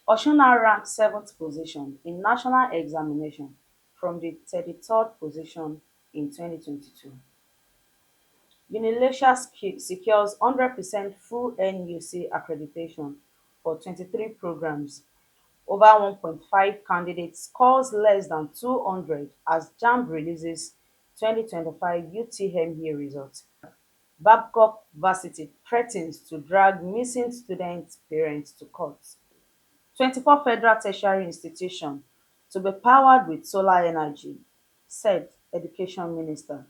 Osun now ranked 7th position in national examination from the 33rd position in 2022. Unilatia secures 100% full NUC accreditation for 23 programs. Over 1.5 candidates scores less than 200 as Jamb releases 2025 UTME results. Babcock Varsity threatens to drag missing student parents to court. 24 Federal Tertiary Institution to be powered with solar energy, said Education Minister.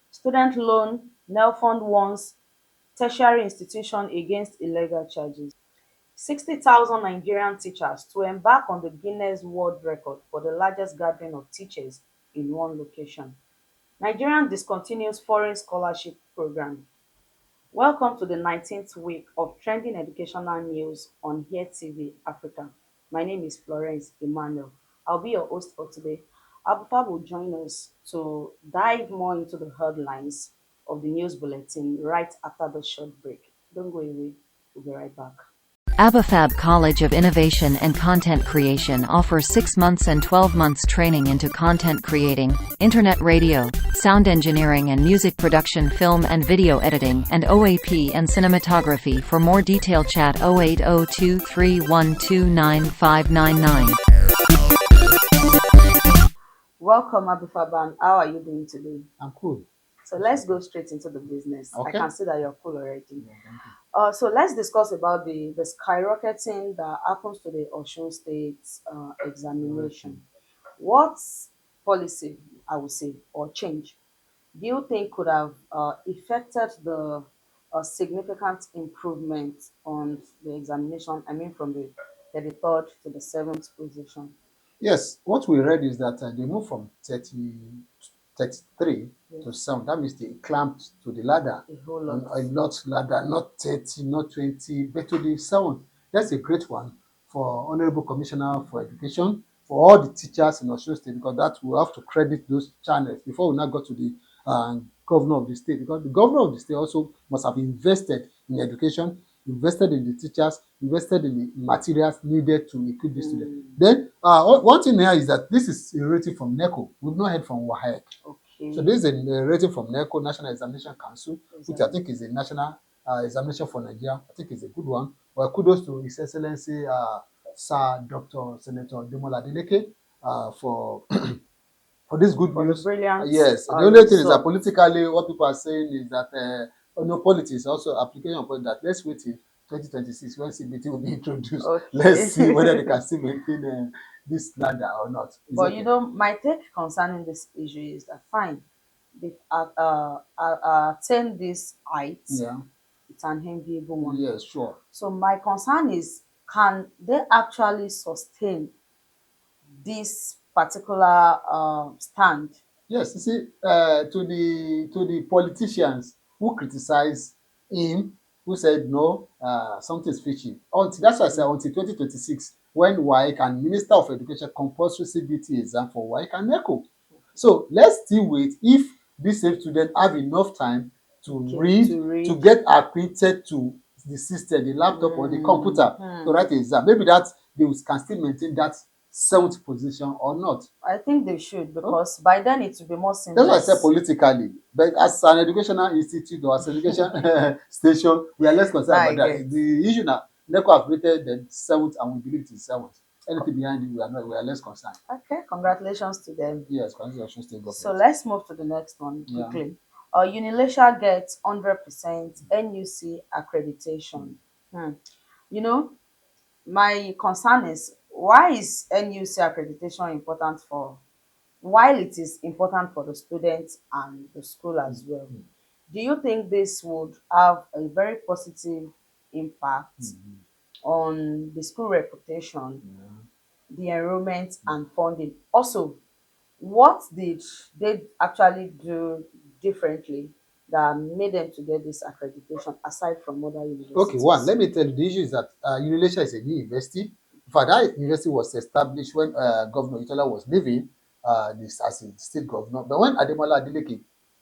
Student loan NELFUND warns tertiary institution against illegal charges. 60,000 Nigerian teachers to embark on the Guinness World Record for the largest gathering of teachers in one location. Nigerian discontinues foreign scholarship program. Welcome to the 19th week of trending educational news on Here TV Africa. My name is Florence Emmanuel. I'll be your host for today. Abufa will join us to dive more into the headlines of the news bulletin right after the short break. Don't go away. We'll be right back. ABUFAB College of Innovation and Content Creation offers 6 months and 12 months training into content creating, internet radio, sound engineering and music production, film and video editing, and OAP and cinematography. For more detail chat 0802312959. Welcome, Abufaban. How are you doing today? I'm cool. So let's go straight into the business. Okay. I can see that you're cool already. Yeah, thank you. So let's discuss about the skyrocketing that happens to the Osun State examination. What policy, I would say, or change do you think could have affected the significant improvement on the examination? I mean, from the 33rd to the 7th position. Yes, what we read is that they moved from 33 Yes. to 7. That means they clamped to the ladder. A whole lot. A lot ladder, not 30, not 20, but to the 7th. That's a great one for Honorable Commissioner for Education, for all the teachers in Osun State, because that we have to credit those channels before we now go to the governor of the state, because the governor of the state also must have invested in education, invested in the teachers, invested in the materials needed to equip the students. Then one thing here is that this is a rating from NECO. We've not heard from WAHEC. Okay. So this is a rating from NECO, National Examination Council, Exactly. which I think is a national examination for Nigeria. I think it's a good one. Well, kudos to His Excellency Sir Dr. Senator Demola Adeleke for for this good For news. the brilliant. Yes. The only thing is that politically, what people are saying is that no politics, also application of that. Let's wait till 2026 when CBT will be introduced. Okay. Let's see whether they can still maintain this ladder or not. But okay. you know, my take concerning this issue is that fine, they've attained this height. Yeah. It's an enviable one. Yes, sure. So my concern is, can they actually sustain this particular stand? Yes, you see, to the politicians who criticize him, who said no, something's fishy. Until that's why I said until 2026, when WAEC and Minister of Education compulsory CBT exam for WAEC and NECO. So let's still wait if these same students have enough time to read, to get acquainted to the system, the laptop or the computer to write the exam. Maybe that they can still maintain that 7th position or not. I think they should, because by then it will be more seamless. That's why I said politically. But as an educational institute or as an education station, we are less concerned about that. The issue now, NECO have rated the 7th and we believe it is 7th. Anything behind it, we are less concerned. Okay, congratulations to them. Yes, congratulations to government. So let's move to the next one quickly. Unilatia gets 100% NUC accreditation. You know, my concern is, why is NUC accreditation important for, while it is important for the students and the school as well? Do you think this would have a very positive impact on the school reputation, the enrollment and funding? Also, what did they actually do differently that made them to get this accreditation aside from other universities? Okay, one, let me tell you, the issue is that Unilatia is a new university. In fact, that university was established when Governor Itola was leaving this as a state governor. But when Ademola Adeleke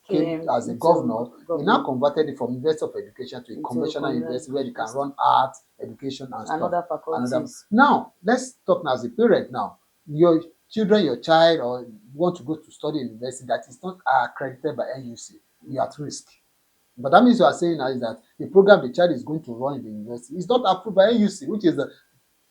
came as a governor, he now converted it from University of Education to a conventional university where you can run art, education and and stuff. other Another. faculties. Now, let's talk now as a parent now. Your children, your child, or you want to go to study in university that is not accredited by NUC, you're at risk. But that means you are saying now is that the program the child is going to run in the university is not approved by NUC, which is the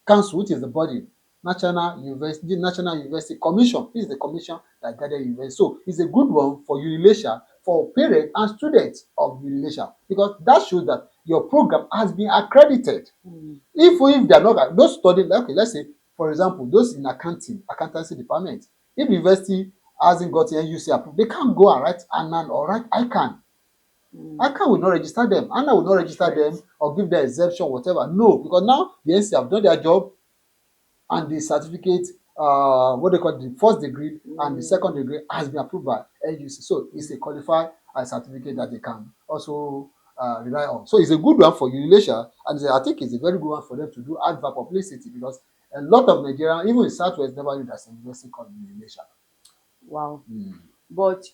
council, which is the body, National University Commission. This is the commission that guided university. So it's a good one for Unilesia, for parents and students of Unilesia, because that shows that your program has been accredited. Mm. If they are not those studying, okay, let's say for example those in accountancy department, if the university hasn't gotten NUC approved, they can't go and write ANAN or write ICANN. Mm. ICANN will not register them. ANAN will not That's register right. them or give them exemption, whatever. No, because now the NC have done their job, and the certificate, what they call the first degree and the second Mm. degree has been approved by NUC. So it's a qualified certificate that they can also rely on. So it's a good one for Unilesia, and I think it's a very good one for them to do advert publicity, because a lot of Nigerians, even in Southwest, never knew there's a university called Unilesia. Wow. Mm. But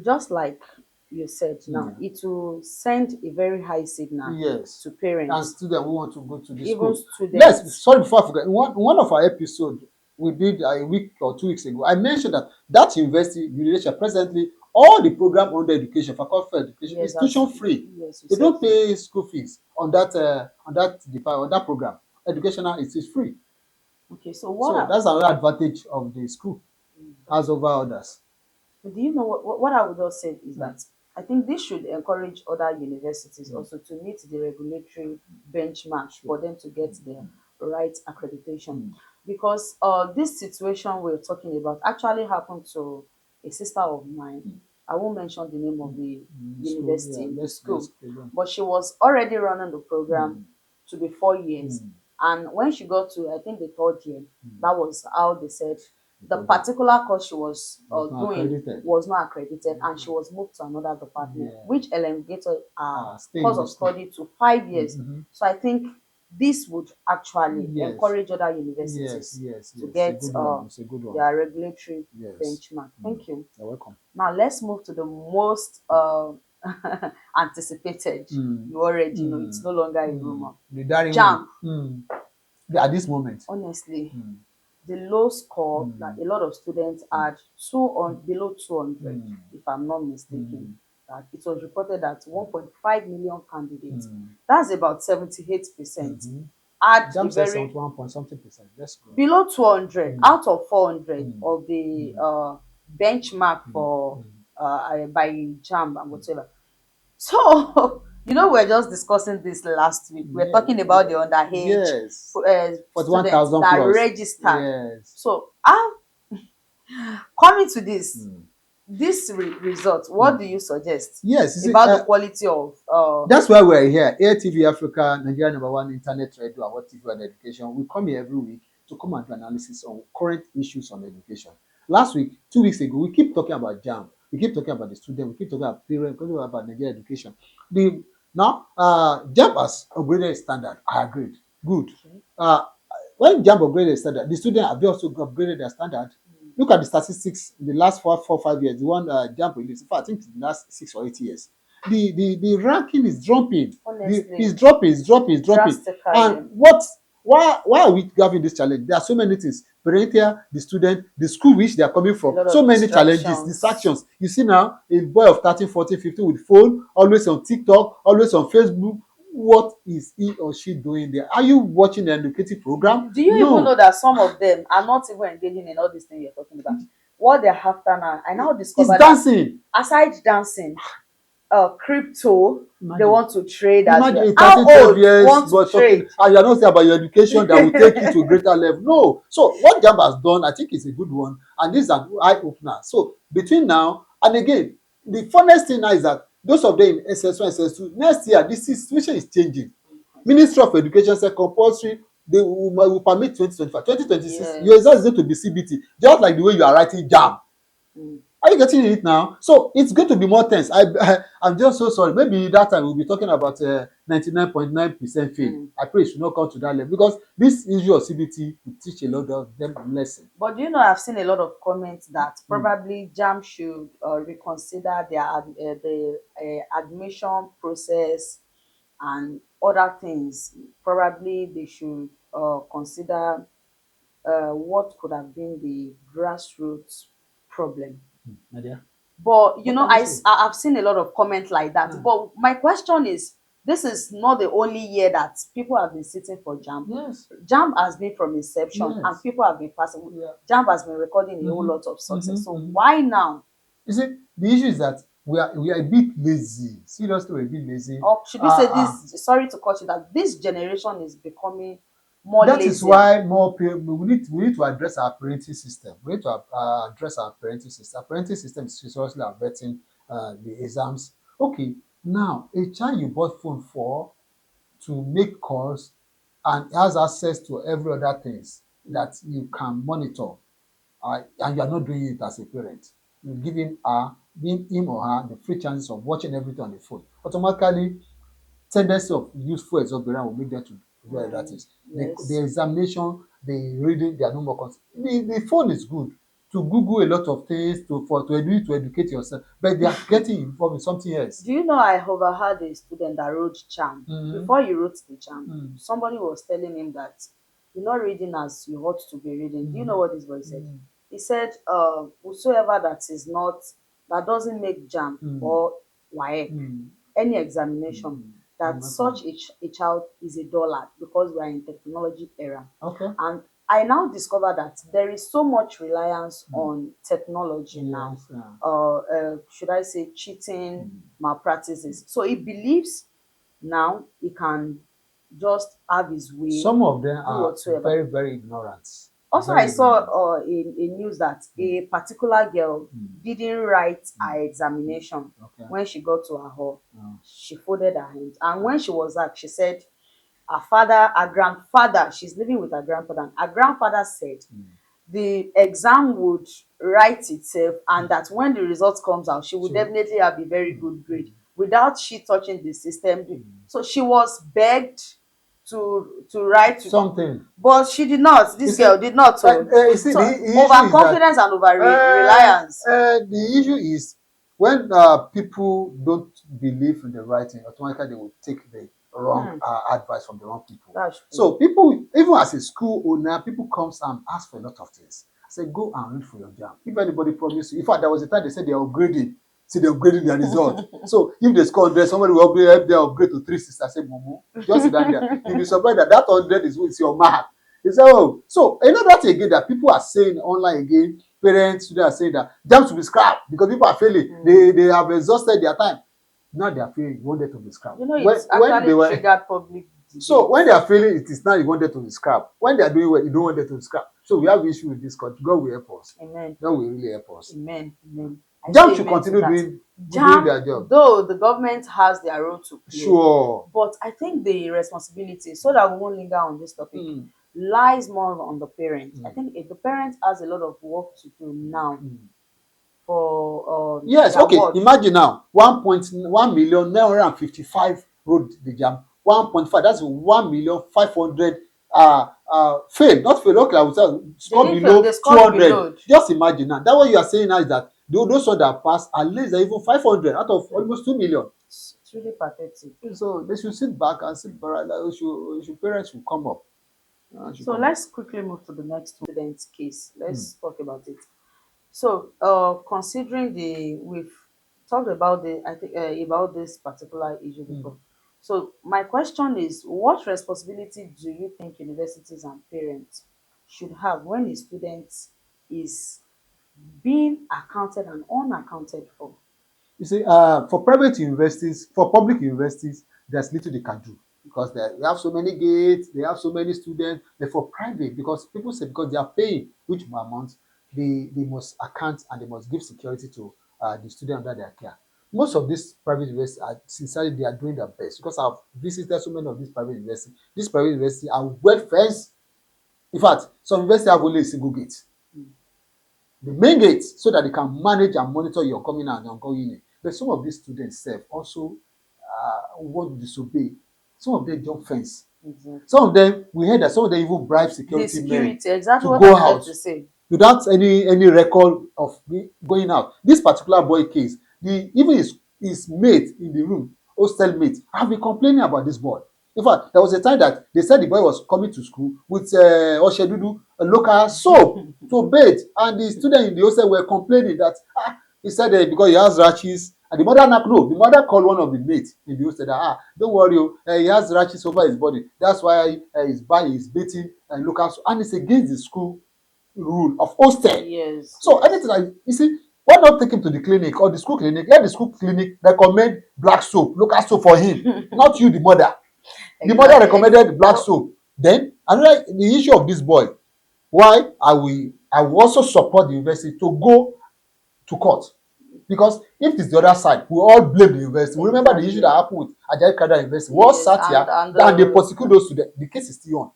just like you said now, Mm. it will send a very high signal Yes. to And parents, students who want to go to the even school. students. Sorry, before I forget, one of our episodes we did a week or 2 weeks ago, I mentioned that university, Unilesia, presently, all the program under education, faculty for education, Yes, is tuition that's free. yes, you They said don't so. pay school fees on that department, on that program. Educational is free. Okay, so what So I, that's another advantage of the school as over others. do you know what I would also say is Mm. that I think this should encourage other universities Mm. also to meet the regulatory benchmark Sure. for them to get the right accreditation. Mm. Because this situation we're talking about actually happened to a sister of mine. Mm. I won't mention the name of the School, yeah, university, the let's school, go on. but she was already running the program Mm. to be 4 years. Mm. And when she got to, I think, the third year, Mm. that was how they said the Program particular course she was was not doing accredited. was not accredited, and she was moved to another department, Yeah. which elongated her Stay course in the of school. study to 5 years. Mm-hmm. So I think this would actually Yes, encourage other yes, universities yes, to yes. It's a get good one. It's a good one. their regulatory Yes. benchmark. Mm. Thank you. You're welcome. Now let's move to the most anticipated. Mm. You already know it's Mm. no longer a Mm. rumor. The daring one. Jamb. Mm. At this moment. Honestly, Mm. the low score that Mm. a lot of students had below 200, Mm. if I'm not mistaken. Mm. That it was reported that 1.5 million candidates, Mm. that's about 78%, Mm-hmm. had a Jam says very 71 point something percent. Let's go. below 200 Mm. out of 400 Mm. of the Mm. benchmark Mm. for Mm. by Jamb and whatever. So, we're just discussing this last week. We're Yeah. talking about the underage Yes. students 41,000 that plus. registered. Yes. So, coming to this, Mm. result, what do you suggest Yes. You see, about the quality of that's why we're here. AirTV Africa, Nigeria #1 internet radio and what TV and education. We come here every week to come and do analysis on current issues on education. Last week, 2 weeks ago, we keep talking about JAM. We keep talking about the student. We keep talking about parents. We keep talking about Nigerian education. Now, JAM has upgraded standard. I agreed. Good. Uh, when JAM upgraded standard, the student have also upgraded their standard. Look at the statistics in the last 5 years. The one JAM released. In fact, I think in the last 6 or 8 years. The ranking is dropping. honestly It's dropping, it's dropping, it's dropping. drastically? And why are we having this challenge? There are so many things. Parental, the student, the school which they are coming A from, lot so of many challenges, distractions. distractions. You see now, a boy of 13, 14, 15 with phone, always on TikTok, always on Facebook. What is he or she doing there? Are you watching an educative program? Do you even know that some of them are not even engaging in all these things you're talking about? What they're after now, I now It's discovered that dancing. aside dancing, crypto, they Imagine. want to trade as Imagine well. a How 13, 12 old years, want to but talking, trade? and you're not saying about your education that will take you to a greater level. No. So what JAMB has done, I think is a good one, and this is an eye opener. So between now and again, the funnest thing now is that those of them in SS1, SS2, next year, this situation is changing. Ministry of Education said compulsory, they will permit 2025. 2026, your Yes. result is going to be CBT, just like the way you are writing JAMB. Mm. Are you getting it now? So it's going to be more tense. I'm just so sorry. Maybe that time we'll be talking about 99.9% fail. Mm. I pray it should not come to that level, because this issue of CBT will teach a lot of them lesson. But I've seen a lot of comments that probably JAMB should reconsider the admission process and other things. Probably they should consider what could have been the grassroots problem. Nadia, But what can you say? I've seen a lot of comments like that. But my question is, this is not the only year that people have been sitting for Jamb. Yes. Jamb has been from inception, and Yes. people have been passing. Yeah. Jamb has been recording a whole Mhm. lot of success. So Mhm. why now? You see, the issue is that we are a bit lazy. Seriously, we're a bit lazy. Or should we say this? Sorry to cut you. That this generation is becoming more That is lazier. why more people we need to address our parenting system. We need to address our parenting system. Our parenting system is seriously affecting the exams. Okay, now a child you bought phone for to make calls and has access to every other things that you can monitor, and you are not doing it as a parent. You're giving him or her the free chances of watching everything on the phone. Automatically, tendency of useful exuberance will make them to do other things. The Yes. examination, the reading, they are no more the phone is good to Google a lot of things to educate yourself, but they are getting involved in something else. Do you know I overheard a student that wrote Jamb? Before he wrote the Jamb, somebody was telling him that you're not reading as you ought to be reading. Do you know what this boy said? He said, whosoever that doesn't make Jamb or WAEC, any examination, that such a child is a dullard, because we are in technology era. Okay. And I now discover that there is so much reliance on technology now. Yes, yeah. Should I say cheating, malpractices. So he believes now he can just have his way, Some of them do are whatsoever. very, very ignorant. Also, Very I saw ignorant. in news that a particular girl didn't write her examination. Okay. When she got to her hall, Oh. she folded her hands. And when she was asked, she said her grandfather, she's living with her grandfather, and her grandfather said the exam would write itself, and that when the result comes out, she would definitely have a very good grade without she touching the system. So she was begged to write Something. but she did not. This girl did not. So You see, the issue is that overconfidence and over reliance. the issue is when people don't believe in the right thing, automatically they will take the wrong advice from the wrong people. That's true. So people, even as a school owner, people comes and ask for a lot of things. I say, go and read for your job. If anybody promise you, in fact, there was a time they said they are upgrading. See, they're upgrading their result. So if they score 100, somebody will help them upgrade to 360. I say, Mumu, just sit down there. You'll be surprised that 100 is your mark. They say, oh, so another thing again that people are saying online again, parents today are saying that jam should be scrapped because people are failing. They have exhausted their time. Now they are failing, you want them to be scrapped. You know, it's actually triggered public debate. So when they are failing, it is now you want them to be scrapped. When they are doing well, you don't want them to be scrapped. So we have issue with this country. God will help us. Amen. God will really help us. Amen. Amen. Jam should continue doing their job. Though the government has their role to play. Sure. But I think the responsibility, so that we won't linger on this topic, lies more on the parent. I think if the parent has a lot of work to do now for yes, okay. work. Imagine now 1,1,955,000 wrote the jam. 1.5, that's 1,500,000 fail, not fail. Okay, I would say score below 200. Just imagine now. That what you are saying now is that those ones that pass at least even 500 out of almost 2 million. It's really pathetic. So they should sit back and sit back. Parents should come up. So let's quickly move to the next student's case. Let's talk about it. So, considering we've talked about about this particular issue before. So, my question is, what responsibility do you think universities and parents should have when a student is being accounted and unaccounted for? You see, for private universities, for public universities, there's little they can do because they have so many gates, they have so many students. But for private, because people say because they are paying huge amounts, they must account and they must give security to the student under their care. Most of these private universities, sincerely, they are doing their best because I've visited so many of these private universities. These private universities are well fenced. In fact, some universities have only a single gate. The main gate, so that they can manage and monitor your coming and your going in. But some of these students also want to disobey. Some of them jump fence. Exactly. Some of them, we heard that some of them even bribe security men exactly to what go I out to say. without any record of going out. This particular boy case, even his mate in the room hostel mate have been complaining about this boy. In fact, there was a time that they said the boy was coming to school with Oshedudu, a local soap to bathe, and the students in the hostel were complaining that he said because he has rashes, and the mother no, the mother called one of the mates in the hostel that don't worry, he has rashes over his body. That's why he's bathing and local soap, and it's against the school rule of hostel. Yes, So yes. anything like you see, why not take him to the clinic or the school clinic? Let the school clinic recommend black soap, local soap for him, not you, the mother. The mother Exactly. recommended black Well, soap. Then another the issue of this boy, why I will also support the university to go to court, because if it's the other side, we all blame the university. We remember the issue that exactly. happened with Ajayi Crowther University. We all Yes, sat here and and they prosecute those students. The case is still on.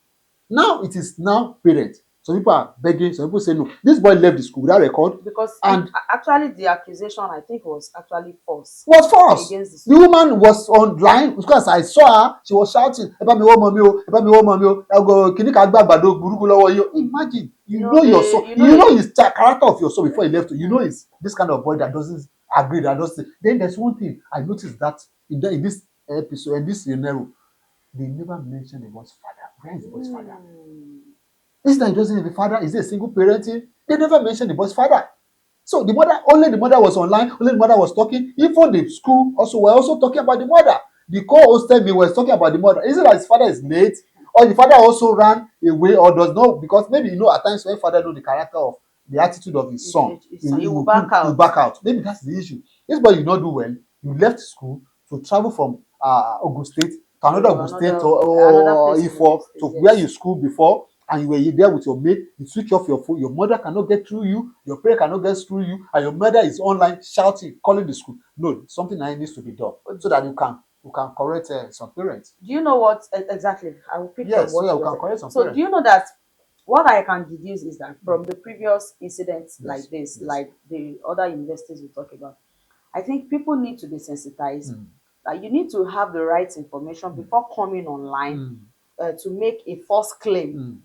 Now it is now parents. Some people are begging, some people say no. This boy left the school without record because and actually the accusation I think was actually false was false. against the The school. woman was online because I saw her, she was shouting, "Ẹ bá mi wọ́ ọmọ mi o, ẹ bá mi wọ́ ọmọ mi o, ẹ go kìíní kan gbá àgbàdo burúkú lọ́wọ́ yìí o." Imagine, You you know, know your son, you know, you know his character of your son before he left. You know he's this kind of boy that doesn't agree, that doesn't. Then there's one thing I noticed that in this episode, in this scenario, they never mention the boy's father. Where is the boy's father? This time he doesn't have a father. Is he a single parenting? They never mention the boy's father. So the mother, only the mother was online, only the mother was talking. Even the school also were also talking about the mother. The co-hosted me was talking about the mother. Is it that his father is late? Or the father also ran away or does not? Because maybe at times when father know the character of the attitude of his son, you will will back he will out. back out. Maybe that's the issue. This boy did not do well. You left school to travel from Ogun State to To another Ogun State another or place in Ogun Ifo State, to where you yes. school before, and you were there with your mate. You switch off your phone. Your mother cannot get through you. Your parent cannot get through you, and your mother is online shouting, calling the school. No, something that needs to be done so that you can correct some parents. Do you know what exactly? I will pick from Yes, so what that you we were can saying. correct some So, do parents. you know that what I can deduce is that from the previous incidents Yes, like this, yes. like the other universities we talk about, I think people need to be sensitized. That you need to have the right information before coming online to make a false claim,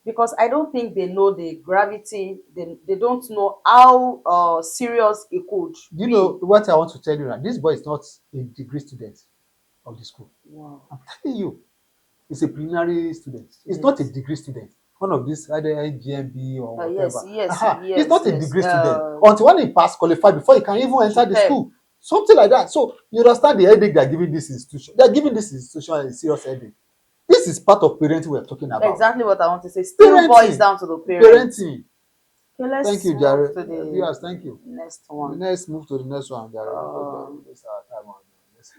because I don't think they know the gravity. They don't know how serious it could You be. know what I want to tell you now? This boy is not a degree student of the school. Wow. I'm telling you, he's a preliminary student. He's not a Students. degree student. One of these either GMB or Yes, whatever. yes, He's yes, not a yes. degree student until when he pass qualified before he can even enter the school. Something like that. So you understand the headache they're giving this institution. They're giving this institution a serious headache. This is part of parenting we're talking about. Exactly what I want to say. Still boils Parenting. down to the parents. Parenting. Okay, Thank let's you, move Jared. to the Viewers, thank you. next one. Let's move to the next one, Jared. Um, Waste our time on this.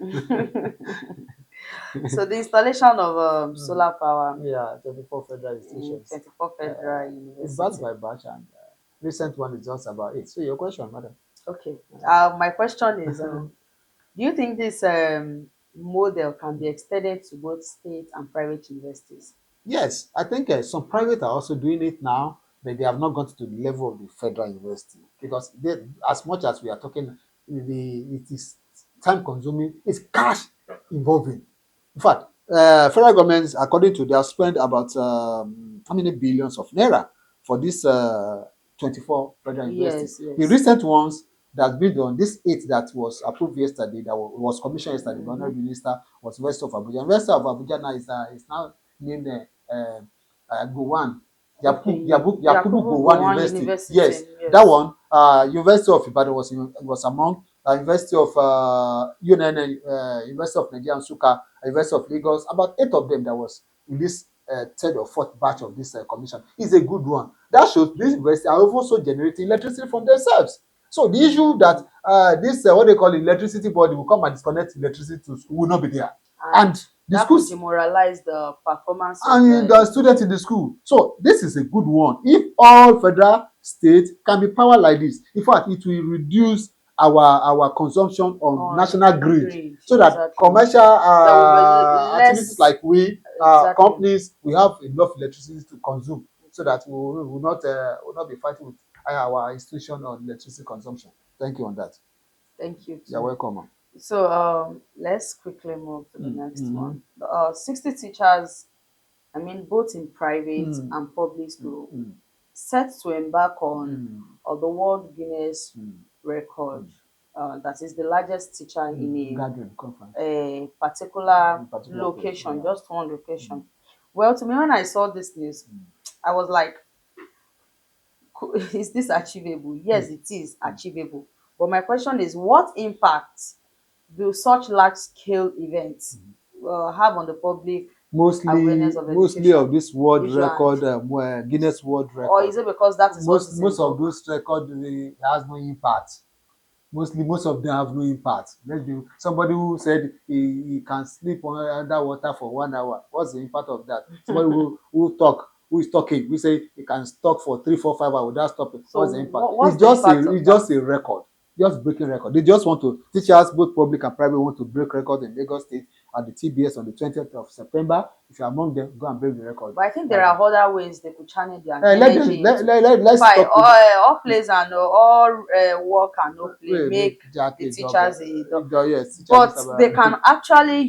so the installation of solar power Yeah, 24 federal in institutions. 24 federal It's backed university. by batch, and recent one is just about it. So your question, madam? Okay. My question is, do you think this model can be extended to both state and private universities? Yes, I think some private are also doing it now, but they have not gone to the level of the federal university because as much as we are talking, it is time consuming. It's cash involving. In fact, federal governments, according to, they have spent about how many billions of naira for this 24 federal university. Yes, The yes. recent ones that built on this 8 that was approved yesterday, that was commissioned yesterday, the honorable minister, was University of Abuja. University of Abuja now is now named Gowon, Okay. Yakubu Yakubu Gowon Gowon University. University. Yes, that Yes. one. University of Ibadan was among. University of UNN, University of Nigeria, Nsukka, University of Lagos. About 8 of them that was in this third or fourth batch of this commission. Is a good one. That shows this university are also generating electricity from themselves. So the issue that this what they call electricity board will come and disconnect electricity to school will not be there. And the that could schools demoralize the performance of and the students in the school. So this is a good one. If all federal states can be powered like this, in fact, it will reduce our consumption on national grid, so that exactly. commercial There will be activities less. like we Exactly. companies, we have enough electricity to consume, so that we will not be fighting with our institution on electricity consumption. Thank you on that. Thank you You're too. welcome. So let's quickly move to the next Mm-hmm. one. 60 teachers, I mean, both in private Mm. and public school, Mm. set to embark on Mm. the World Guinness Mm. record. Mm. that is the largest teacher Gathering conference a particular in particular place. location, Yeah. just one location. Well, to me, when I saw this news, I was like, is this achievable? Yes, it is achievable. But my question is, what impact do such large scale events have on the public awareness Mostly, of mostly education of this world issue? And record, Guinness World or Record. is it because that is what is Most of involved? those record has no impact. Mostly, most of them have no impact. Let's be somebody who said he can sleep underwater for 1 hour. What's the impact of that? Somebody who is talking, we say he can talk for 3, 4, 5 hours without stopping. So What's the impact? what's the impact of It's that? just a record, just breaking record. They just want to teachers, both public and private, want to break record in Lagos State at the TBS on the 20th of September. If you're among them, go and break the record. But I think there are other ways they could channel their Let them energy into. let's Fine, talk with all plays and all work and no play make make Jack the a job. teachers a Yes, teachers but just have they a can actually,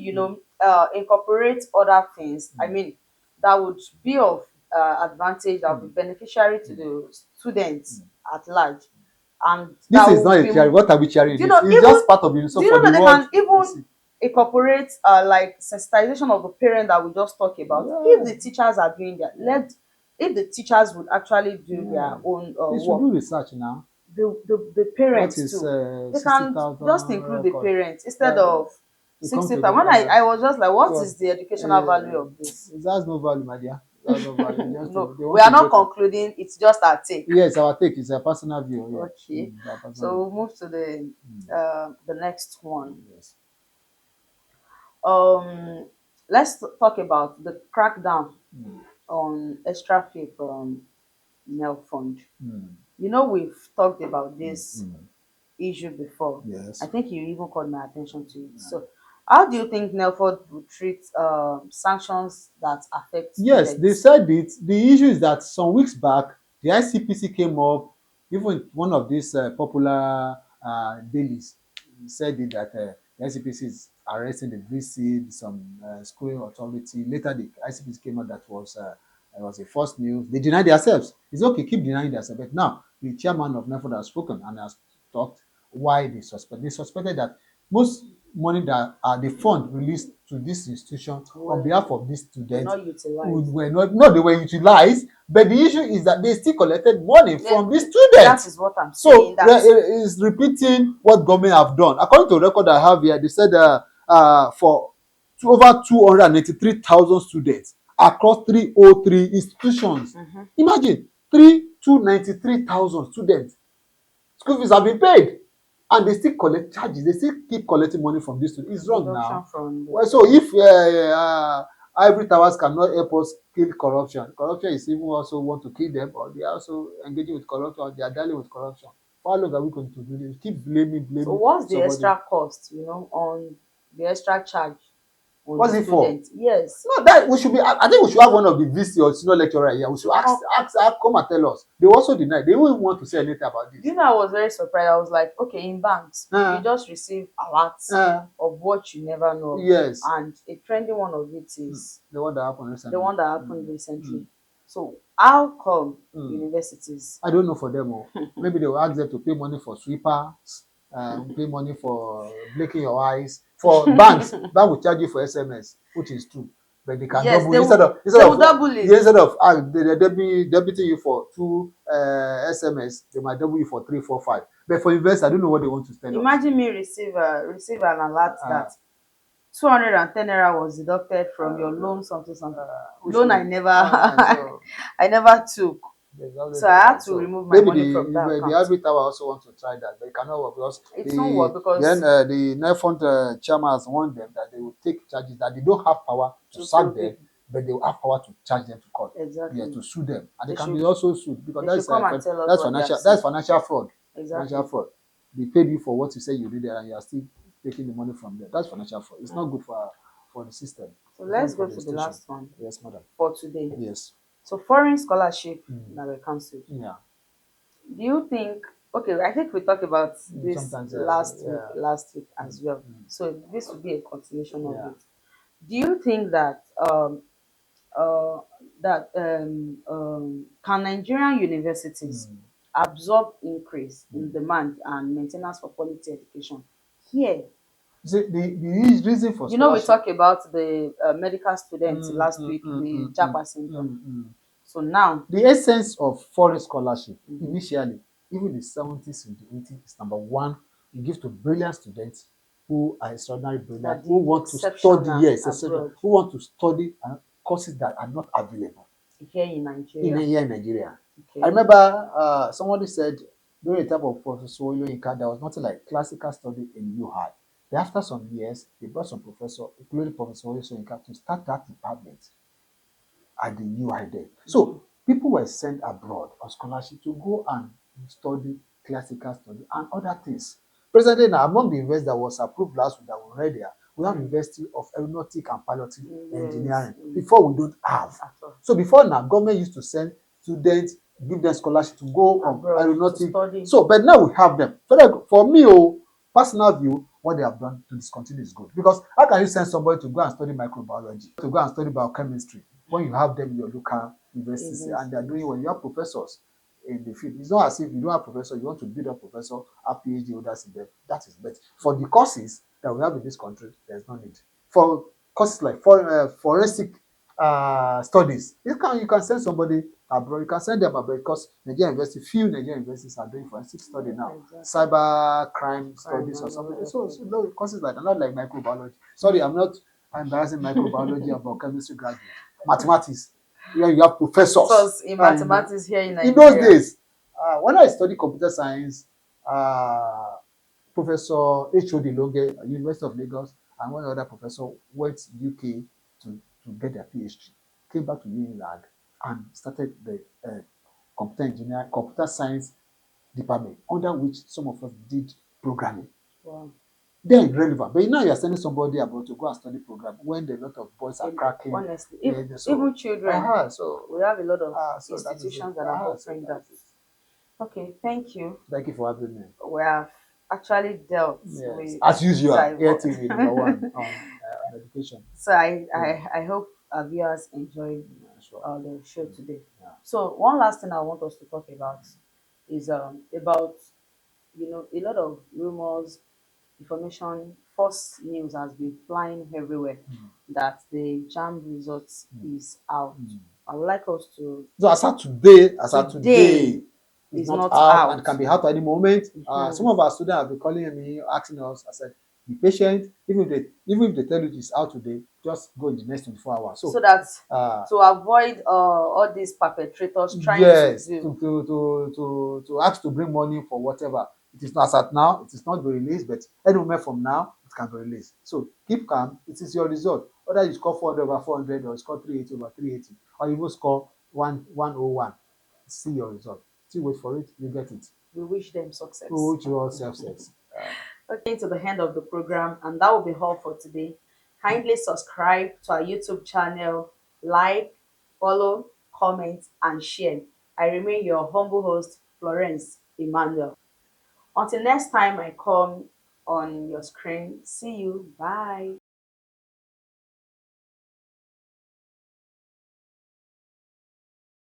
incorporate other things. I mean, that would be of advantage, that would be beneficiary to the students at large, and this that is will not a be. charity. What are we charity? Do you know It's even? just part of the so Do you for know the that they world can to even see. incorporate like sensitization of the parent that we just talked about? If Yeah, the teachers are doing that, let if the teachers would actually do yeah. their own They should work, do research now. the What parents is too, they sixty can just thousand include the record? parents instead Yeah, of you come 60,000. together. When I was just like, what Well, is the educational value of this? it has no value, my dear. It has no value. Just No, they we want are to not break up. concluding, it's just our take. Yes, our take is a personal view. Yeah, Okay, our personal so view. we'll move to the next one. Yes. um let's talk about the crackdown Mm. on extra fee from NELFUND. Mm. We've talked about this Mm. issue before. I Yes. think you even called my attention to it. So, how do you think NELFUND would treat sanctions that affect Yes, they students? said it. The issue is that some weeks back, the ICPC came up, even one of these popular dailies said it that the ICPC is arresting the VC, some school authority. Later, the ICPC came out that was a false news. They denied themselves. It's okay, keep denying themselves. But now, the chairman of NEFOD has spoken and has talked why they suspect. They suspected that most money that the fund released to this institution on behalf of these Were students not utilized. were not no they were utilized, but the issue is that they still collected money Yeah, from the that students. is what I'm saying. So That is repeating what government have done. According to the record I have here, they said for over 293,000 students across 303 institutions. Imagine 293,000 students. School fees have been paid and they still collect charges. They still keep collecting money from this students. It's wrong deduction now. from Well, the so if ivory towers cannot help us kill corruption, corruption is even also want to kill them, or they are also engaging with corruption, or they are dealing with corruption. For how long are we going to do this? Keep so blaming what's the somebody. extra cost, on the extra charge on the What's it for? student? Yes. No, that we should be. I think we should have one of the VC or senior lecturer here. We should To come. come and tell us. They also deny. They don't even want to say anything about this. I was very surprised. I was like, okay, in banks, you just receive alerts Uh, of what you never know. yes. And a trending one of it is The one that happened recently. the one that happened recently. So how come universities? I don't know for them. Maybe they will ask them to pay money for sweepers, pay money for blinking your eyes. For banks, bank will charge you for SMS, which is true. But they can Yes, double they will double it. instead of debiting you for two SMS, they might double you for 3, 4, 5. But for investors, I don't know what they want to spend on. Imagine me receive an alert Uh, that 210 naira was deducted from your loan, something something. which Loan I one? never So I never took. there's always So I had that. to So remove my maybe money from that the account. Ivory Tower also want to try that, but it cannot work because It won't work then because the NELFUND chairman has warned them that they will take charges, that they don't have power to to sack sue them, people. but they will have power to charge them to court. Yeah, Exactly. to sue them, and they They can should be also sued because they should come and tell us what they have that's seen. financial fraud. Exactly. Financial fraud. They paid you for what you say you did there, and you are still taking the money from them. That's financial fraud. It's not good for the system. So It's not let's good for go the to the institution. last one Yes, madam. for today. Yes. So foreign scholarship that were cancelled. Yeah. Do you think, okay, I think we talked about this Sometimes, last week as well. So this will be a continuation of it. Do you think that uh, can Nigerian universities absorb increase in demand and maintenance for quality education. Here, See, the reason for we scholarship. talked about the medical students Mm, last mm, week, mm, the mm, mm, JAPA syndrome. mm, mm. So now, The essence of foreign scholarship, mhm, initially, even the 70s and the 80s, is number one, you give to brilliant students who are extraordinary brilliant, that who did want to study, exceptional yes, etc., abroad who want to study courses that are not available here in Nigeria. here in Nigeria. I Okay. remember somebody said during the time of Professor Oyoyinka, there was nothing like classical study in UHI. Then after some years, they brought some professor, including Professor Oyoyinka, to start that department at the UI there. So people were sent abroad on scholarship to go and study classical study and other things. Presently now, among the universities that was approved last week that we read there, we have University of Aeronautic and Piloting Yes. Engineering. Before we don't have. At all. So before now, government used to send students, give them scholarship to go on Abroad to aeronautic. study. So, but now we have them. For me, oh, personal view, what they have done to discontinue is good. Because how can you send somebody to go and study microbiology, to go and study biochemistry, when you have them in your local universities and they are doing well? You have professors in the field. It's not as if you don't have professor, you want to build up professor, have PhD holders in them. That is better. For the courses that we have in this country, there's no need. For courses like forensic studies, you can send somebody abroad, you can send them abroad because few Nigerian universities are doing forensic study now. Exactly. Cyber crime studies or and something. all So no courses like that, not like microbiology. Sorry, I'm not embarrassing microbiology about chemistry graduate. Mathematics, you have professors. so in mathematics here in In those Nigeria. days, when I studied computer science, uh, Professor H.O.D. Loge, University of Lagos, and one other professor went to UK to get their PhD, came back to UNILAG and started the computer science department, under which some of us did programming. Wow. They're irrelevant. But now you're sending somebody abroad to go and study program when a lot of boys are cracking. Honestly, So, even children, so we have a lot of so that is it. institutions that are So offering that that. is it. Okay, thank you. Thank you for having me. We have actually dealt Yes, with as usual, diverse. AirTV number one on education. So I hope our viewers enjoyed Yeah, sure. the show today. Yeah. So one last thing I want us to talk about is about a lot of rumors, information, false news has been flying everywhere that the Jamb results is out. I would like us to So as at today, it's is not not out and out. can be out at any moment. Some Mhm. of our students have been calling me, asking us. I said, be patient. Even if they tell you it's out today, just go in the next 24 hours. So So that uh, to avoid all these perpetrators trying to yes, do. to ask to bring money for whatever. It is not as at now, it is not be released, but any moment from now, it can be released. So keep calm, it is your result. Whether you score 400 over 400 or you score 380 over 380, or you even score 101, see your result. Still wait for it, you get it. We wish them success. Which you all self-says. Okay, to the end of the program, and that will be all for today. Kindly subscribe to our YouTube channel, like, follow, comment, and share. I remain your humble host, Florence Emmanuel. Until next time I come on your screen, see you. Bye.